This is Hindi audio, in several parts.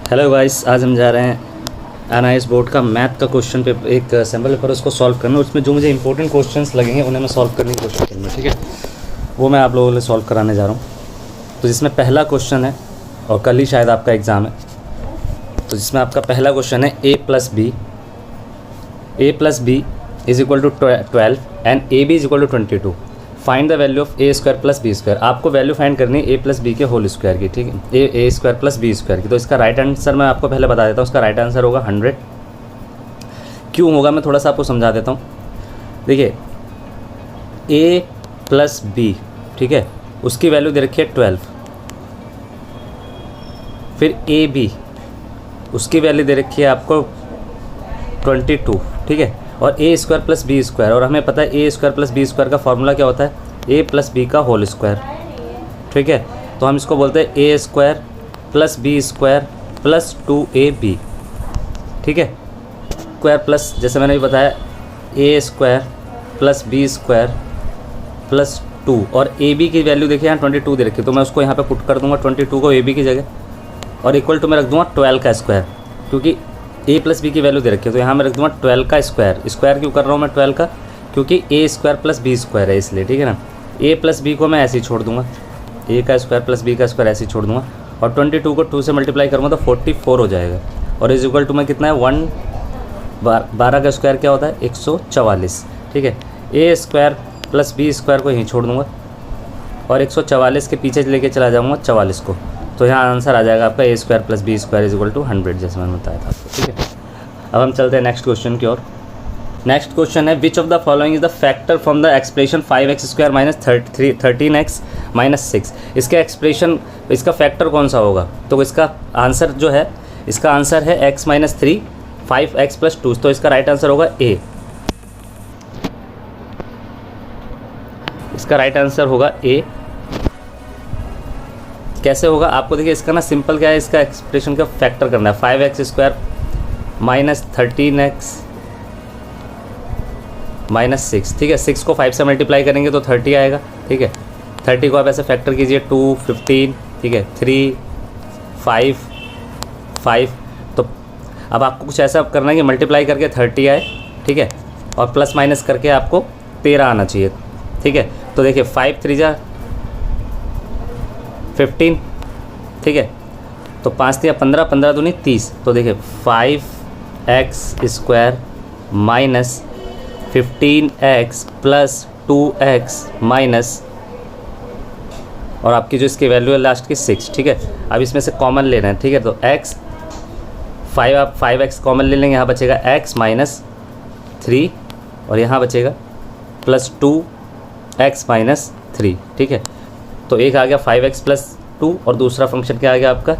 हेलो गाइस, आज हम जा रहे हैं एनआईएस बोर्ड का मैथ का क्वेश्चन पेपर, एक सैम्पल पेपर उसको सॉल्व करना। उसमें जो मुझे इंपॉर्टेंट क्वेश्चंस लगेंगे उन्हें मैं सॉल्व करने की कोशिश करूँगा, ठीक है। वो मैं आप लोगों को सॉल्व कराने जा रहा हूँ। तो जिसमें पहला क्वेश्चन है, और कल ही शायद आपका एग्ज़ाम है, तो जिसमें आपका पहला क्वेश्चन है a plus B is equal to 12 and A B is equal to 22। Find the value of A square plus B square. आपको वैल्यू फाइंड करनी है ए प्लस बी के होल स्क्वायर की, ठीक है, A square plus B square की। तो इसका राइट आंसर मैं आपको पहले बता देता हूँ। इसका राइट आंसर होगा 100। क्यों होगा मैं थोड़ा सा आपको समझा देता हूँ। देखिए, ए प्लस बी, ठीक है, उसकी वैल्यू दे रखी है 12। फिर ए बी, उसकी वैल्यू दे रखी है आपको 22, ठीक है, और A square plus B square. और हमें पता है A square plus B square का फॉर्मूला क्या होता है, ए प्लस बी का होल स्क्वायर, ठीक है। तो हम इसको बोलते हैं A square plus B square plus 2ab, ठीक है। स्क्वायर प्लस, जैसे मैंने भी बताया, A square plus B square plus 2, और ए बी की वैल्यू देखिए यहाँ 22 दे रखी है, तो मैं उसको यहाँ पे पुट कर दूँगा 22 को ए बी की जगह, और इक्वल टू मैं रख दूँगा 12 का स्क्वायर, क्योंकि ए प्लस बी की वैल्यू दे रखी है। तो यहाँ मैं रख दूँगा 12 का स्क्वायर। स्क्वायर क्यों कर रहा हूँ मैं 12 का, क्योंकि ए स्क्वायर प्लस बी स्क्वायर है इसलिए, ठीक है ना। ए प्लस बी को मैं ऐसे ही छोड़ दूँगा, ए का स्क्वायर प्लस बी का स्क्वायर ऐसे ही छोड़ दूँगा, और 22 को 2 से मल्टीप्लाई करूँगा तो 44 हो जाएगा। और इज इक्वल टू में कितना है 12 का स्क्वायर क्या होता है 144, ठीक है। A square plus B square को यहीं छोड़ दूँगा, और 144 के पीछे लेके चला जाऊँगा 44 को। तो यहाँ आंसर आ जाएगा आपका A square plus B square is equal to 100, जैसे मैंने बताया था आपको, ठीक है। अब हम चलते हैं नेक्स्ट क्वेश्चन की ओर। नेक्स्ट क्वेश्चन है, which of the following is the factor from the expression 5x square minus 13x minus 6। इसका एक्सप्रेशन, इसका फैक्टर कौन सा होगा। तो इसका आंसर जो है, इसका आंसर है x माइनस 3 5x प्लस 2। तो इसका राइट आंसर होगा ए। इसका राइट आंसर होगा ए। कैसे होगा आपको देखिए, इसका ना सिंपल क्या है, इसका एक्सप्रेशन का फैक्टर करना है। 5x square minus 13x minus 6, ठीक है। 6 को 5 से मल्टीप्लाई करेंगे तो 30 आएगा, ठीक है। 30 को आप ऐसे फैक्टर कीजिए, 2 15, ठीक है, 3 5 5। तो अब आपको कुछ ऐसा करना है कि मल्टीप्लाई करके 30 आए, ठीक है, और प्लस माइनस करके आपको 13 आना चाहिए, ठीक है। तो देखिए 5 3 जा 15, ठीक है, तो 5 3 15, 15 दूनी 30। तो देखिए 5x square minus 15x plus 2x minus, और आपकी जो इसकी वैल्यू है लास्ट की 6, ठीक है। अब इसमें से कॉमन लेना है, ठीक है। तो x 5, आप 5x कॉमन ले लेंगे, यहाँ बचेगा x माइनस 3, और यहाँ बचेगा प्लस 2x माइनस 3, ठीक है। तो एक आ गया 5x प्लस 2, और दूसरा फंक्शन क्या आ गया आपका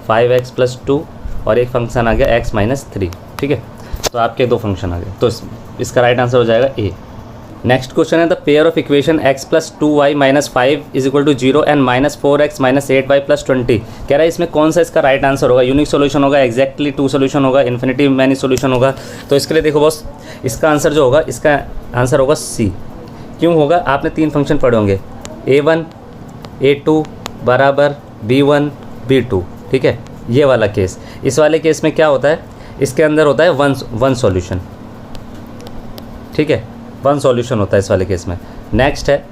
5x प्लस 2, और एक फंक्शन आ गया x माइनस 3, ठीक है। तो आपके दो फंक्शन आ गए, तो इसका राइट आंसर हो जाएगा ए। नेक्स्ट क्वेश्चन है, the pair of equation x plus 2y minus 5 is equal to 0 and minus 4x minus 8y plus 20। कह रहा है इसमें कौन सा इसका राइट आंसर होगा। यूनिक सोल्यूशन होगा, एग्जैक्टली 2 सोल्यूशन होगा, इन्फिनिटी मैनी सोल्यूशन होगा। तो इसके लिए देखो बॉस, इसका आंसर जो होगा, इसका आंसर होगा सी। क्यों होगा, आपने 3 फंक्शन पढ़े होंगे, a1 a2 बराबर b1 b2, ठीक है। ये वाला केस, इस वाले केस में क्या होता है, इसके अंदर होता है वन सॉल्यूशन, ठीक है, 1 सॉल्यूशन होता है इस वाले केस में। नेक्स्ट है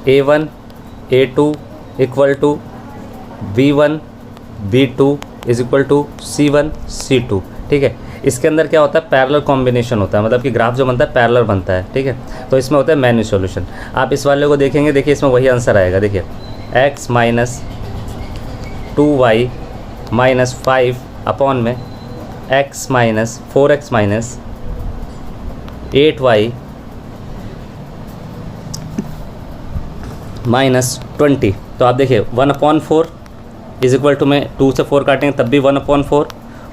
a1 a2 equal to b1 b2 is equal to c1 c2, ठीक है। इसके अंदर क्या होता है, पैरेलल कॉम्बिनेशन होता है, मतलब कि ग्राफ जो बनता है पैरेलल बनता है, ठीक है। तो इसमें होता है मैनी सॉल्यूशन। आप इस वाले को देखेंगे, देखिए इसमें वही आंसर आएगा। देखिए x minus 2y minus 5 upon में x minus 4x minus 8y minus 20। तो आप देखिए 1/4 इज इक्वल टू में 2 से 4 काटेंगे तब भी 1/4,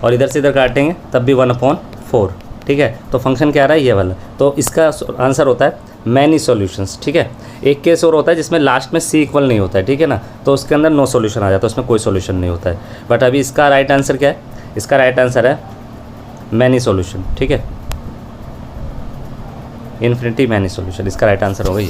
और इधर से इधर काटेंगे तब भी 1/4, ठीक है। तो फंक्शन क्या आ रहा है, ये वाला। तो इसका आंसर होता है मैनी सॉल्यूशंस, ठीक है। एक केस और होता है जिसमें लास्ट में सी इक्वल नहीं होता है, ठीक है ना, तो उसके अंदर नो सॉल्यूशन आ जाता है, उसमें कोई सॉल्यूशन नहीं होता है। बट अभी इसका राइट आंसर क्या है, इसका राइट आंसर है मैनी सॉल्यूशन, ठीक है, इन्फिनिटी मैनी सॉल्यूशन। इसका राइट आंसर होगा ये।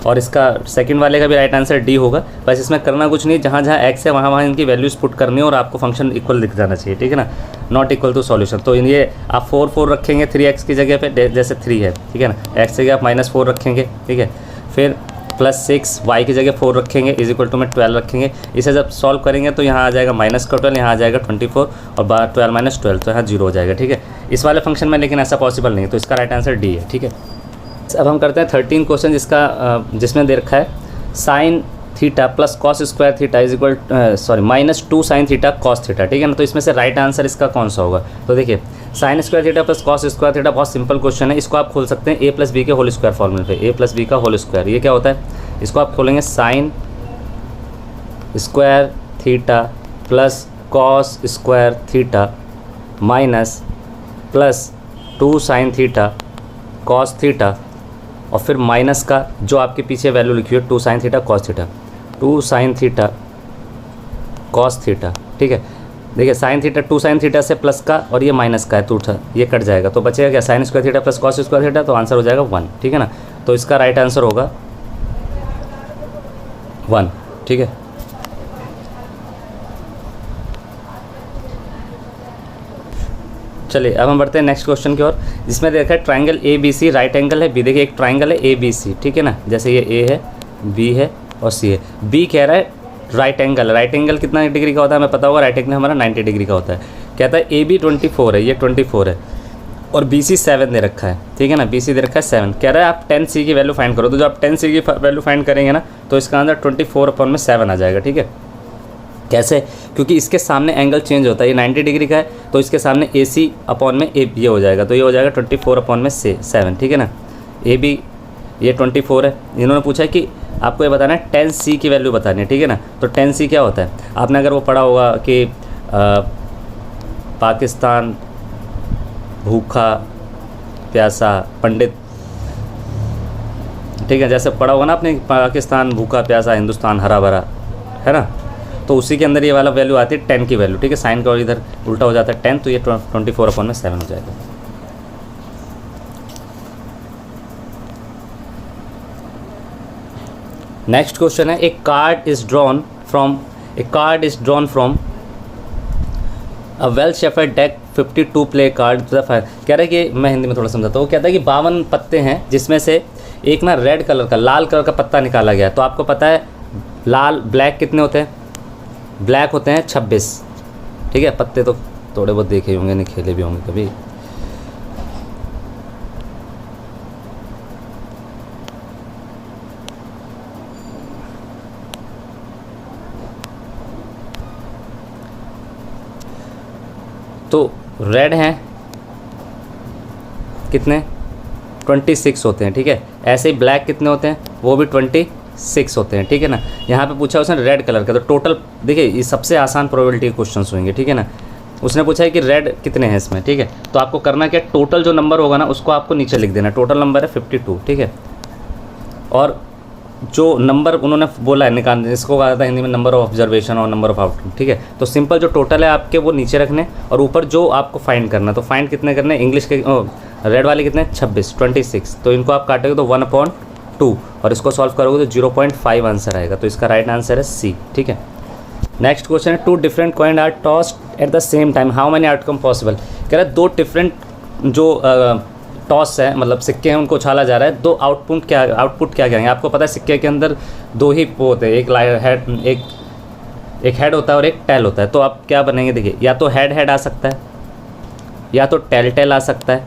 और इसका सेकंड वाले का भी राइट आंसर डी होगा। बस इसमें करना कुछ नहीं, जहाँ जहाँ एक्स है वहाँ वहाँ इनकी वैल्यूज़ पुट करनी है और आपको फंक्शन इक्वल दिख जाना चाहिए, ठीक है ना, नॉट इक्वल टू सॉल्यूशन। तो ये आप 4 4 रखेंगे 3x की जगह पे, जैसे 3 है, ठीक है ना, x की जगह आप -4 रखेंगे, ठीक है, फिर +6 y की जगह 4 रखेंगे इज इक्वल टू में 12 रखेंगे। इसे जब सॉल्व करेंगे तो यहाँ आ जाएगा -12, यहाँ आ जाएगा 24 और 12 - 12 तो यहाँ 0 हो जाएगा, ठीक है। इस वाले फंक्शन में लेकिन ऐसा पॉसिबल नहीं है, तो इसका राइट आंसर डी है, ठीक है। अब हम करते हैं 13 क्वेश्चन जिसमें दे रखा है sin theta plus cos square theta is equal -2 sin theta cos theta, ठीक है ना। तो इसमें से राइट आंसर इसका कौन सा होगा? तो देखिए sin square theta plus cos square theta बहुत सिंपल क्वेश्चन है। इसको आप खोल सकते हैं a + b के होल स्क्वायर फॉर्मूले पे, a + b का होल स्क्वायर। ये क्या होता है? इसको आप खोलेंगे sin square theta plus cos square theta minus +2 sin theta cos theta और फिर माइनस का जो आपके पीछे वैल्यू लिखी है 2 sin theta cos theta, 2 sin theta cos theta, ठीक है। देखिए sin थीटा 2 sin थीटा से प्लस का और ये माइनस का है तो ये कट जाएगा, तो बचेगा क्या? sin square theta plus cos square theta, तो आंसर हो जाएगा 1, ठीक है ना। तो इसका राइट आंसर होगा 1, ठीक है। चलिए अब हम बढ़ते हैं नेक्स्ट क्वेश्चन की ओर, जिसमें देखा है ट्राइंगल ABC राइट एंगल है, बी देखिए एक ट्राइंगल है ABC, ठीक है ना, जैसे ये A है, B है और C है। B कह रहा है राइट एंगल, राइट एंगल कितना डिग्री का होता है हमें पता होगा, राइट एंगल हमारा 90 डिग्री का होता है। कहता है AB 24 है, ये 24 है और BC 7 दे रखा है, ठीक है ना, BC दे रखा है 7। कह रहा है आप 10C की वैल्यू फाइंड करो, तो जब आप 10C की वैल्यू फाइंड करेंगे ना तो इसका आंसर 24/7 आ जाएगा, ठीक है। कैसे? क्योंकि इसके सामने एंगल चेंज होता है, ये 90 डिग्री का है तो इसके सामने AC/में ये हो जाएगा, तो ये हो जाएगा 24/7, ठीक है ना। AB ये 24 है। इन्होंने पूछा है कि आपको ये बताना है 10C की वैल्यू बतानी है, ठीक है ना। तो 10C क्या होता है? आपने अगर वो पढ़ा होगा कि पाकिस्तान भूखा प्यासा पंडित, ठीक है, जैसे पढ़ा होगा ना आपने, पाकिस्तान भूखा प्यासा हिंदुस्तान हरा भरा, है ना। तो उसी के अंदर ये वाला वैल्यू आती है 10 की वैल्यू, ठीक है। साइन का और इधर उल्टा हो जाता है 10, तो ये 24/7 हो जाएगा। नेक्स्ट क्वेश्चन है, a card is drawn from a well shuffled deck 52 play card to the fire. कह रहा है कि मैं हिंदी में थोड़ा समझाता हूँ। वो कहता है कि 52 पत्ते हैं जिसमें से एक ना रेड कलर का, लाल कलर का पत्ता निकाला गया। तो आपको पता है ब्लैक कितने होते हैं? ब्लैक होते हैं 26, ठीक है। पत्ते तो थोड़े बहुत देखे होंगे, नहीं खेले भी होंगे कभी। तो रेड हैं कितने? 26 होते हैं, ठीक है। ऐसे ही ब्लैक कितने होते हैं? वो भी 26 होते हैं, ठीक है ना। यहाँ पे पूछा उसने रेड कलर का, तो टोटल देखिए ये सबसे आसान प्रोबेबिलिटी के क्वेश्चंस होंगे, ठीक है ना। उसने पूछा है कि रेड कितने हैं इसमें, ठीक है। तो आपको करना क्या, टोटल जो नंबर होगा ना उसको आपको नीचे लिख देना। टोटल नंबर है 52, ठीक है। और जो नंबर उन्होंने बोला है निकालने, इसको कहा था हिंदी में नंबर ऑफ ऑब्जर्वेशन और नंबर ऑफ आउटकम, ठीक है। तो सिंपल जो टोटल है आपके वो नीचे रखने और ऊपर जो आपको फाइंड करना, तो फाइंड कितने करने? इंग्लिश के रेड वाले कितने? 26। तो इनको आप काटोगे तो 1/2 और इसको सॉल्व करोगे तो 0.5 आंसर आएगा। तो इसका राइट आंसर है C, ठीक है। नेक्स्ट क्वेश्चन है, 2 different coin are tossed at the same time, how many outcome possible. कह रहा है 2 डिफरेंट जो टॉस है, मतलब सिक्के हैं उनको उछाला जा रहा है, 2 आउटपुट क्या कहेंगे? आपको पता है सिक्के के अंदर 2 ही वो होते हैं, एक हेड होता है और एक टेल होता है। तो आप क्या बनेंगे? देखिए या तो हेड आ सकता है, या तो टेल आ सकता है,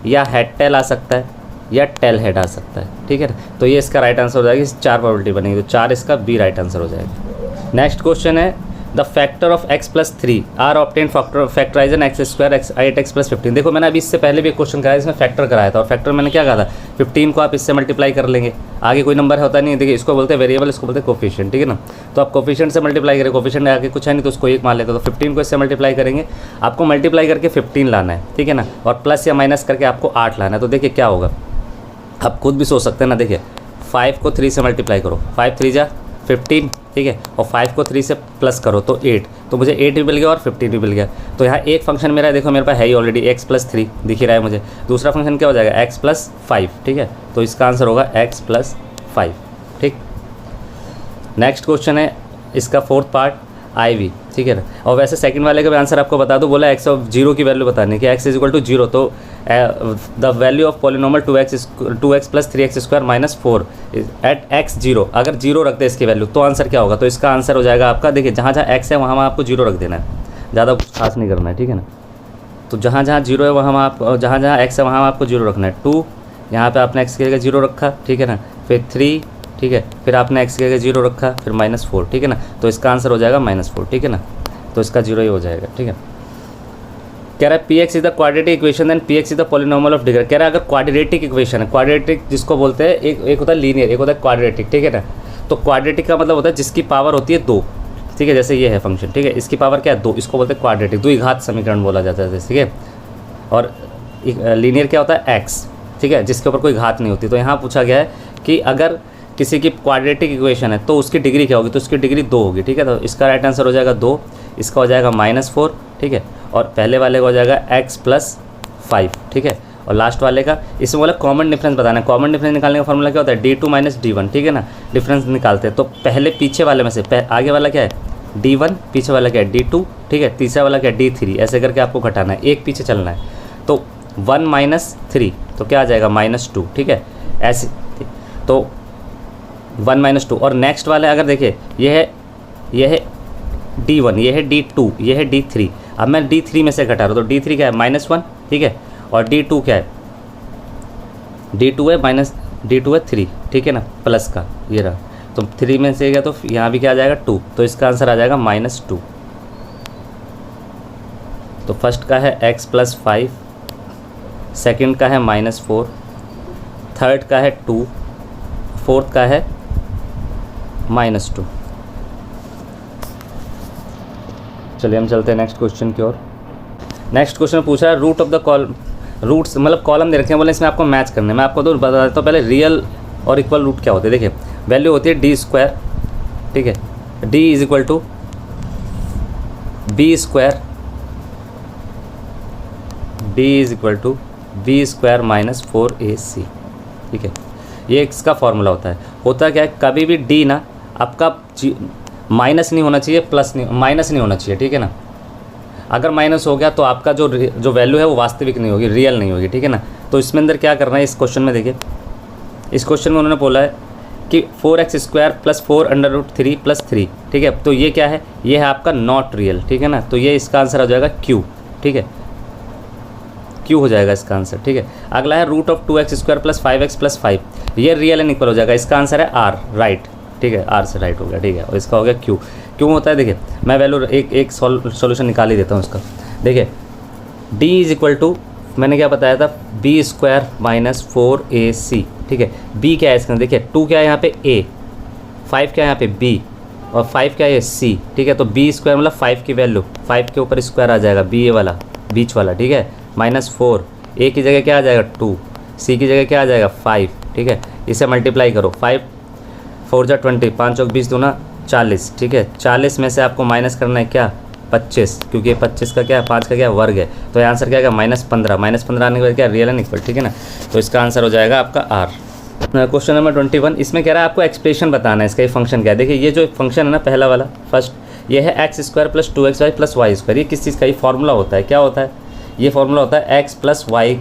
या हेड टेल आ सकता है, या टेल हेड आ सकता है, ठीक है। तो ये इसका राइट आंसर हो जाएगी। 4 प्रोबेबिलिटी बनेगी, तो 4 इसका बी राइट आंसर हो जाएगा। नेक्स्ट क्वेश्चन है, the factor of x + 3 are obtain factorisation x² 8x + 15। देखो मैंने अभी इससे पहले भी एक क्वेश्चन कराया इसमें फैक्टर कराया था, और फैक्टर मैंने क्या कहा था, 15 को आप इससे मल्टीप्लाई कर लेंगे, आगे कोई नंबर होता नहीं है। देखिए इसको बोलते हैं वेरिएबल, इसको बोलते हैं कोफिशिएंट, ठीक है ना। तो आप कोफिशिएंट से मल्टीप्लाई करें, कोफिशिएंट आगे कुछ है नहीं तो उसको 1 मान लेते हो, तो 15 को इससे मल्टीप्लाई करेंगे। आपको मल्टीप्लाई करके 15 लाना है, ठीक है ना, और प्लस या माइनस करके आपको 8 लाना है। तो देखिए क्या होगा, आप खुद भी सोच सकते हैं ना। देखिए 5 को 3 से मल्टीप्लाई करो, 5 3 जा 15, ठीक है, और 5 को 3 से प्लस करो तो 8, तो मुझे 8 भी मिल गया और 15 भी मिल गया। तो यहाँ एक फंक्शन मेरा देखो मेरे पास है ही ऑलरेडी, x + 3 दिख ही रहा है मुझे। दूसरा फंक्शन क्या हो जाएगा, x + 5, ठीक है। तो इसका आंसर होगा x + 5। नेक्स्ट क्वेश्चन है इसका फोर्थ पार्ट IV, ठीक है ना। और वैसे सेकंड वाले का भी आंसर आपको बता दूं, बोला x ऑफ 0 की वैल्यू बताने की, x इज इक्वल टू 0, तो the value of polynomial 2x plus 3x square minus 4 at x 0, अगर 0 रखते हैं इसकी वैल्यू तो आंसर क्या होगा, तो इसका आंसर हो जाएगा आपका, देखिए जहाँ जहाँ x है वहाँ आपको 0 रख देना है, ज़्यादा कुछ खास नहीं करना है, ठीक है ना। तो जहाँ जहाँ 0 है वहाँ आप, जहाँ जहाँ x है वहाँ आपको 0 रखना है। 2 यहाँ पे आपने x की जगह 0 रखा, ठीक है ना, फिर 3, ठीक है, फिर आपने x की जगह 0 रखा, फिर -4, ठीक है ना, तो इसका आंसर हो जाएगा -4, ठीक है ना, तो इसका 0 ही हो जाएगा, ठीक है। कह रहा है px is the quadratic equation then px is the polynomial of degree. कह रहा है अगर क्वाड्रेटिक इक्वेशन है, क्वाड्रेटिक जिसको बोलते हैं, एक होता है लीनियर, एक होता है क्वाड्रेटिक, ठीक है ना। तो क्वाड्रेटिक का मतलब होता है जिसकी पावर होती है 2, ठीक है, जैसे ये है फंक्शन, ठीक है, इसकी पावर क्या है 2, इसको बोलते हैं क्वाड्रेटिक, द्विघात समीकरण बोला जाता है, ठीक है। और लीनियर क्या होता है x, ठीक है, जिसके ऊपर कोई घात नहीं होती। तो यहाँ पूछा गया है कि अगर किसी की क्वाड्रेटिक इक्वेशन है तो उसकी डिग्री क्या होगी, तो उसकी डिग्री 2 होगी, ठीक है। तो इसका राइट आंसर हो जाएगा 2, इसका हो जाएगा -4, ठीक है, और पहले वाले का हो जाएगा x प्लस 5, ठीक है, और लास्ट वाले का, इसमें बोला कॉमन डिफरेंस बताना है। कॉमन डिफरेंस निकालने का फॉर्मूला क्या होता है, d2 माइनस d1, ठीक है ना, डिफरेंस निकालते हैं। तो पहले पीछे वाले में से आगे वाला क्या है d1, पीछे वाला क्या है d2, ठीक है, तीसरा वाला क्या है d3, ऐसे करके आपको घटाना है, एक पीछे चलना है। तो 1 माइनस 3 तो क्या आ जाएगा -2, ठीक है, ऐसे, तो 1 माइनस 2। और नेक्स्ट वाला अगर देखिए ये है d1, ये है d2, ये है d3, अब मैं d3 में से घटा रहा हूँ, तो d3 क्या है -1, ठीक है, और d2 क्या है, d2 है 3, ठीक है ना, प्लस का ये रहा, तो 3 में से गया तो यहाँ भी क्या आ जाएगा 2, तो इसका आंसर आ जाएगा -2। तो फर्स्ट का है x प्लस 5, सेकेंड का है -4, थर्ड का है 2, फोर्थ का है -2। चलिए हम चलते हैं नेक्स्ट क्वेश्चन की ओर। नेक्स्ट क्वेश्चन पूछा है root of the column, roots मतलब कॉलम दे रखे हैं, बोले इसमें आपको मैच करना है। मैं आपको तो बता देता हूँ पहले रियल और इक्वल रूट क्या होते हैं। देखिए वैल्यू होती है d², ठीक है, d is equal to b square, d is equal to b square minus 4ac, ठीक है, ये इसका फॉर्मूला होता है क्या है, कभी भी d ना आपका माइनस नहीं होना चाहिए, माइनस नहीं होना चाहिए, ठीक है ना। अगर माइनस हो गया तो आपका जो वैल्यू है वो वास्तविक नहीं होगी, रियल नहीं होगी, ठीक है ना। तो इसमें अंदर क्या करना है, इस क्वेश्चन में देखिए, इस क्वेश्चन में उन्होंने बोला है कि 4x square plus 4 under root 3 plus 3, ठीक है, तो ये क्या है, ये है आपका नॉट रियल, ठीक है ना। तो ये इसका आंसर हो जाएगा q, ठीक है, q हो जाएगा इसका आंसर, ठीक है। अगला है root of 2x square plus 5x plus 5, ये रियल एंड इक्वल हो जाएगा, इसका आंसर है r, राइट, ठीक है, r से राइट हो गया, ठीक है, और इसका हो गया q। क्यों होता है, देखिए मैं वैल्यू एक सॉल्यूशन निकाल ही देता हूँ इसका। देखिए d इज इक्वल टू, मैंने क्या बताया था, b स्क्वायर माइनस 4ac, ठीक है, b क्या है इसका, देखिए 2 क्या है यहाँ पे a, 5 क्या है यहाँ पे b, और 5 क्या है c, ठीक है। तो b स्क्वायर मतलब 5 की वैल्यू, 5 के ऊपर स्क्वायर आ जाएगा, b ए वाला बीच वाला, ठीक है, -4, a की जगह क्या आ जाएगा 2, c की जगह क्या आ जाएगा 5, ठीक है। इसे मल्टीप्लाई करो, 5 4 जा 20, 5 चौक 20 दूना 40, ठीक है, 40 में से आपको माइनस करना है क्या 25, क्योंकि ये 25 का क्या है, 5 का क्या है वर्ग है, तो ये आंसर क्या आएगा -15, -15 आने के बाद क्या रियल एंड इक्वल, ठीक है ना। तो इसका आंसर हो जाएगा आपका r। क्वेश्चन नंबर 21, इसमें कह रहा है आपको एक्सप्रेशन बताना है, इसका ये फंक्शन क्या है। देखिए ये जो फंक्शन है ना, पहला वाला फर्स्ट, ये है x square plus 2xy plus y square, ये किस चीज़ का, ये फॉर्मूला होता है, क्या होता है, ये फॉर्मूला होता है x प्लस वाई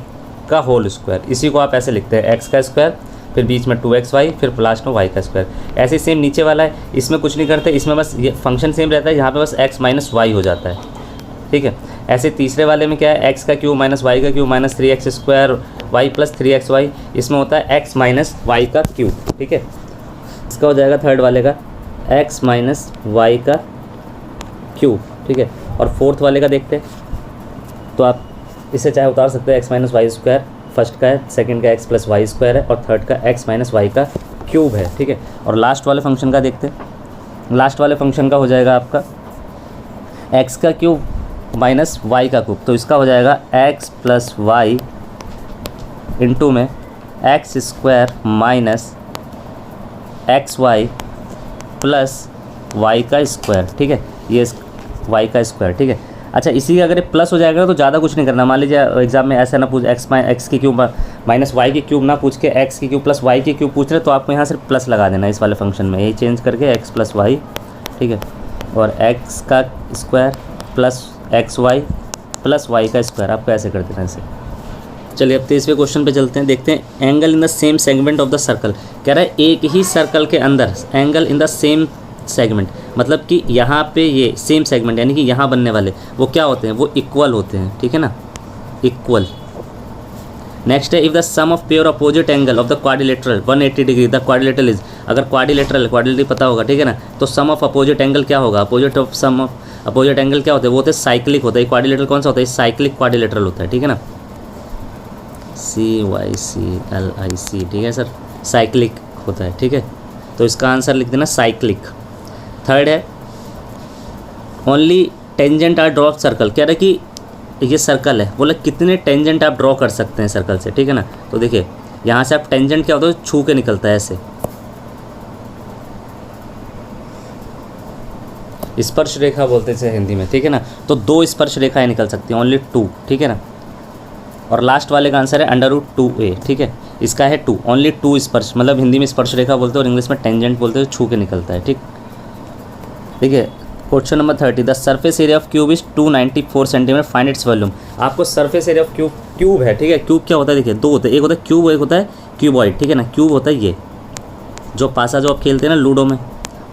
का होल स्क्वायर। इसी को आप ऐसे लिखते हैं, x का स्क्वायर, फिर बीच में 2xy, फिर लास्ट में y का स्क्वायर। ऐसे सेम नीचे वाला है, इसमें कुछ नहीं करते, इसमें बस ये फंक्शन सेम रहता है, यहाँ पे बस x माइनस वाई हो जाता है, ठीक है। ऐसे तीसरे वाले में क्या है, x का क्यूब माइनस वाई का cube minus 3x square y plus 3xy, इसमें होता है x माइनस वाई का क्यूब, ठीक है। इसका हो जाएगा थर्ड वाले का x माइनस वाई का क्यूब, ठीक है। और फोर्थ वाले का देखते हैं, तो आप इसे चाहे उतार सकते हैं, x minus y square first का है, सेकंड का x प्लस वाई स्क्वायर है, और थर्ड का x माइनस वाई का क्यूब है, ठीक है। और लास्ट वाले फंक्शन का देखते हैं, लास्ट वाले फंक्शन का हो जाएगा आपका x का क्यूब माइनस वाई का क्यूब, तो इसका हो जाएगा x प्लस वाई इंटू में x square minus x y plus y का स्क्वायर, ठीक है, ये y का स्क्वायर, ठीक है। अच्छा, इसी का अगर प्लस हो जाएगा तो ज़्यादा कुछ नहीं करना। मान लीजिए एग्जाम में ऐसा ना पूछ x की क्यूब माइनस वाई की क्यूब ना पूछ के एक्स की क्यूब प्लस वाई की क्यूब पूछ रहे तो आपको यहाँ सिर्फ प्लस लगा देना इस वाले फंक्शन में, यही चेंज करके एक्स प्लस वाई, ठीक है, और एक्स का square plus x y plus y का स्क्वायर, आपको ऐसे कर देना इसे। चलिए अब 23वें क्वेश्चन पे चलते हैं, देखते हैं angle in the same segment of the circle. कह रहा है एक ही सर्कल के अंदर angle in the same segment, मतलब कि यहाँ पे ये सेम सेगमेंट यानी कि यहाँ बनने वाले वो क्या होते हैं, वो इक्वल होते हैं, ठीक है ना, इक्वल। नेक्स्ट है if the sum of pair opposite angle of the quadrilateral 180 degree, the quadrilateral is, अगर क्वाड्रिलेटरल पता होगा, ठीक है ना, तो सम ऑफ अपोजिट एंगल क्या होगा, opposite of sum of opposite angle क्या होता है, वो होते हैं साइक्लिक होता है। क्वाड्रिलेटरल कौन सा होता है, साइक्लिक क्वाड्रिलेटरल होता है, ठीक है ना, CYCLIC, ठीक है सर, साइक्लिक होता है, ठीक है, तो इसका आंसर लिख देना साइक्लिक। थर्ड है only tangent are draw circle, कह रहा है कि ये सर्कल है, बोला कितने टेंजेंट आप ड्रॉ कर सकते हैं सर्कल से, ठीक है ना, तो देखिए यहाँ से आप टेंजेंट क्या होता है, छू के निकलता है ऐसे, स्पर्श रेखा बोलते हैं हिंदी में, ठीक है ना, तो 2 स्पर्श रेखाएं निकल सकती हैं, ओनली 2, ठीक है ना, और लास्ट वाले का आंसर है √2a, ठीक है, इसका है 2, ओनली 2 स्पर्श, मतलब हिंदी में स्पर्श रेखा बोलते हैं और इंग्लिश में टेंजेंट बोलते हैं, छू के निकलता है, ठीक। देखिए question number 30, the surface area of cube is 294 centimetre, find its volume. आपको सरफेस एरिया ऑफ क्यूब है, ठीक है, क्यूब क्या होता है, देखिए 2 होते हैं, एक होता है क्यूब, एक होता है क्यूबॉइड, ठीक है ना, क्यूब होता है ये जो पासा जो आप खेलते हैं ना लूडो में,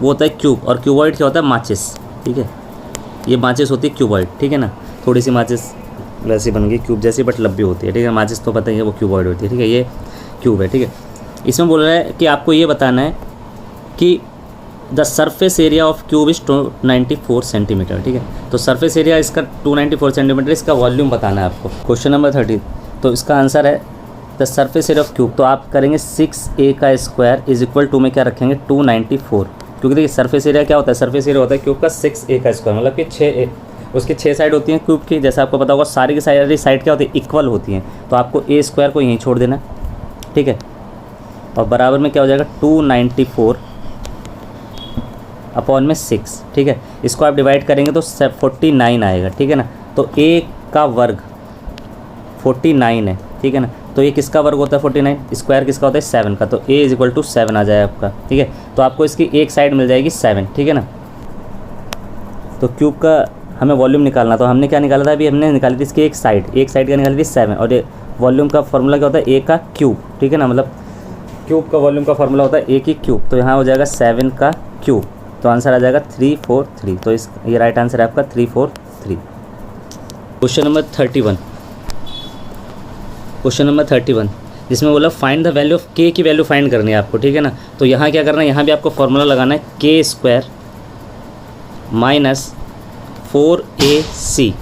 वो होता है क्यूब, और क्यूबॉइड क्या होता है, माचिस, ठीक है, ये माचिस होती है क्यूबॉइड, ठीक है ना, थोड़ी सी माचिस वैसी बन गई क्यूब जैसी बट लंबी होती है, ठीक है, माचिस तो पता ही है वो क्यूबॉइड होती है, ठीक है, ये क्यूब है, ठीक है। इसमें बोल रहा है कि आपको ये बताना है कि the surface area of cube is 294 centimetre, ठीक है, तो सरफेस एरिया इसका 294 सेंटीमीटर, इसका वॉल्यूम बताना है आपको। क्वेश्चन नंबर 30, तो इसका आंसर है the surface area of cube, तो आप करेंगे 6a का स्क्वायर इज इक्वल टू में क्या रखेंगे 294, क्योंकि देखिए सरफेस एरिया क्या होता है, सरफेस एरिया होता है क्यूब का 6a का स्क्वायर, मतलब कि 6a, उसकी 6 साइड होती हैं क्यूब की, जैसे आपको पता होगा सारी की साइड क्या होती है, इक्वल होती हैं, तो आपको a स्क्वायर को यहीं छोड़ देना, ठीक है, और बराबर में क्या हो जाएगा 294 अपॉन में 6, ठीक है, इसको आप डिवाइड करेंगे तो 49 आएगा, ठीक है ना, तो a का वर्ग 49 है, ठीक है ना, तो ये किसका वर्ग होता है 49, स्क्वायर किसका होता है 7 का, तो a इज इक्वल टू 7 आ जाए आपका, ठीक है, तो आपको इसकी एक साइड मिल जाएगी 7, ठीक है ना। तो क्यूब का हमें वॉल्यूम निकालना, तो हमने क्या निकाला था अभी, हमने निकाली थी इसकी एक साइड क्या निकाली थी 7, और ये वॉल्यूम का फॉर्मूला क्या होता है a का क्यूब, ठीक है ना, मतलब क्यूब का वॉल्यूम का फॉर्मूला होता है a की क्यूब, तो यहाँ हो जाएगा 7 का क्यूब, तो आंसर आ जाएगा 343, तो इस ये राइट आंसर है आपका 343। क्वेश्चन नंबर 31, जिसमें बोला find the value of k की वैल्यू फाइंड करनी है आपको, ठीक है ना, तो यहाँ क्या करना है, यहाँ भी आपको फॉर्मूला लगाना है k square minus 4ac,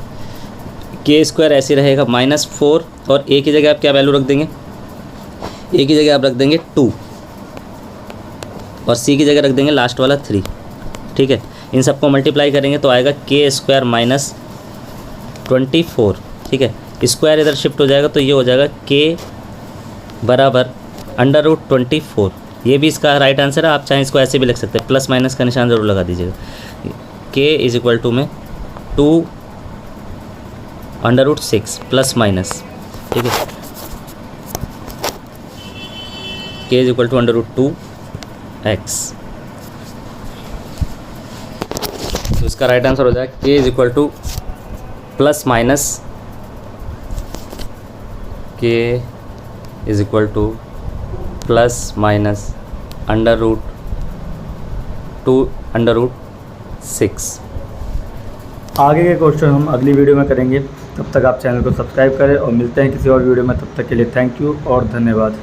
k square ऐसे रहेगा -4, और a की जगह आप क्या वैल्यू रख देंगे, a की जगह आप रख देंगे 2, और c की जगह रख देंगे लास्ट वाला 3, ठीक है, इन सबको मल्टीप्लाई करेंगे तो आएगा k स्क्वायर माइनस 24, ठीक है, स्क्वायर इधर शिफ्ट हो जाएगा तो ये हो जाएगा k बराबर √24, ये भी इसका राइट आंसर है, आप चाहें इसको ऐसे भी लिख सकते हैं, प्लस माइनस का निशान ज़रूर लगा दीजिएगा, k इज इक्वल टू में 2√6 प्लस माइनस, ठीक है, k is equal to √2x, तो इसका राइट आंसर हो जाएगा k is equal two plus minus k is equal two plus minus √6। आगे के क्वेश्चन हम अगली वीडियो में करेंगे, तब तक आप चैनल को सब्सक्राइब करें और मिलते हैं किसी और वीडियो में, तब तक के लिए थैंक यू और धन्यवाद।